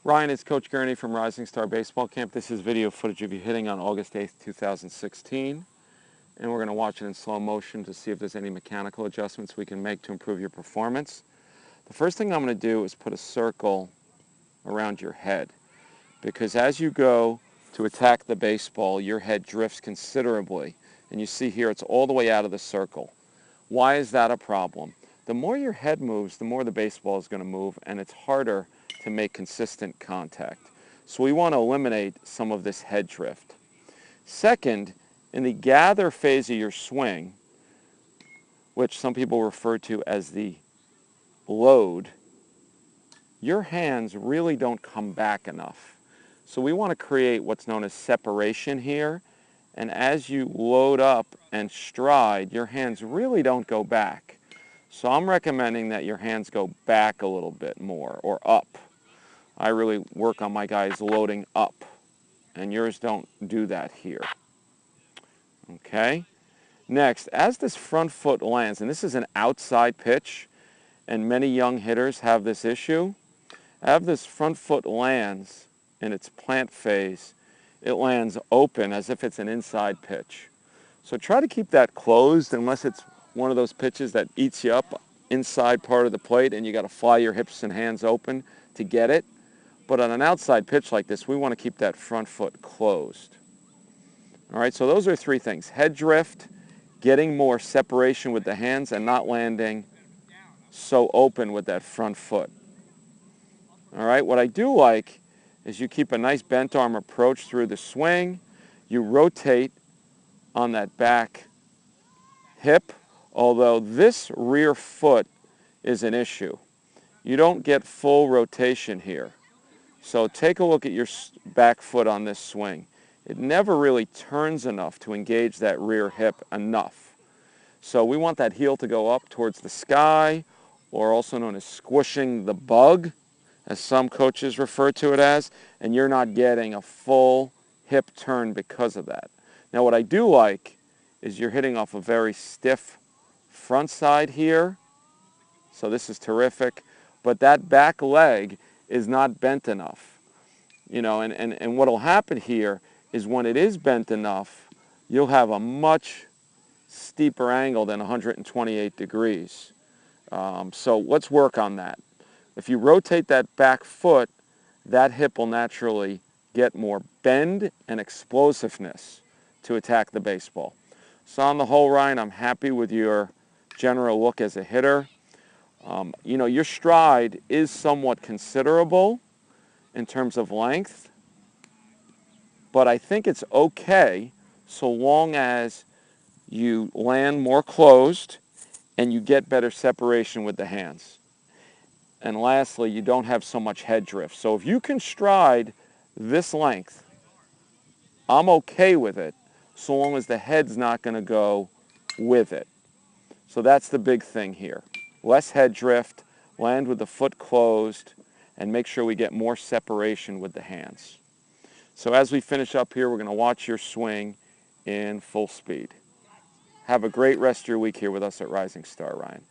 Ryan, it's Coach Gurney from Rising Star Baseball Camp. This is video footage of you hitting on August 8th, 2016. And we're going to watch it in slow motion to see if there's any mechanical adjustments we can make to improve your performance. The first thing I'm going to do is put a circle around your head, because as you go to attack the baseball, your head drifts considerably. And you see here it's all the way out of the circle. Why is that a problem? The more your head moves, the more the baseball is going to move, and it's harder to make consistent contact. So we want to eliminate some of this head drift. Second, in the gather phase of your swing, which some people refer to as the load, your hands really don't come back enough. So we want to create what's known as separation here, and as you load up and stride, your hands really don't go back. So I'm recommending that your hands go back a little bit more, or up. I really work on my guys loading up, and yours don't do that here. Okay? Next, as this front foot lands, and this is an outside pitch, and many young hitters have this issue, as this front foot lands in its plant phase, it lands open as if it's an inside pitch. So try to keep that closed unless it's one of those pitches that eats you up inside part of the plate and you got to fly your hips and hands open to get it. But on an outside pitch like this, we want to keep that front foot closed. All right, so those are three things: head drift, getting more separation with the hands, and not landing so open with that front foot. All right, what I do like is you keep a nice bent arm approach through the swing. You rotate on that back hip, although this rear foot is an issue. You don't get full rotation here. So take a look at your back foot on this swing. It never really turns enough to engage that rear hip enough. So we want that heel to go up towards the sky, or also known as squishing the bug, as some coaches refer to it as, and you're not getting a full hip turn because of that. Now what I do like is you're hitting off a very stiff front side here, so this is terrific, but that back leg is not bent enough. You know, and what will happen here is when it is bent enough, you'll have a much steeper angle than 128 degrees. So let's work on that. If you rotate that back foot, that hip will naturally get more bend and explosiveness to attack the baseball. So on the whole, Ryan, I'm happy with your general look as a hitter. You know, your stride is somewhat considerable in terms of length, but I think it's okay so long as you land more closed and you get better separation with the hands. And lastly, you don't have so much head drift. So if you can stride this length, I'm okay with it, so long as the head's not going to go with it. So that's the big thing here. Less head drift, land with the foot closed, and make sure we get more separation with the hands. So as we finish up here, we're going to watch your swing in full speed. Have a great rest of your week here with us at Rising Star, Ryan.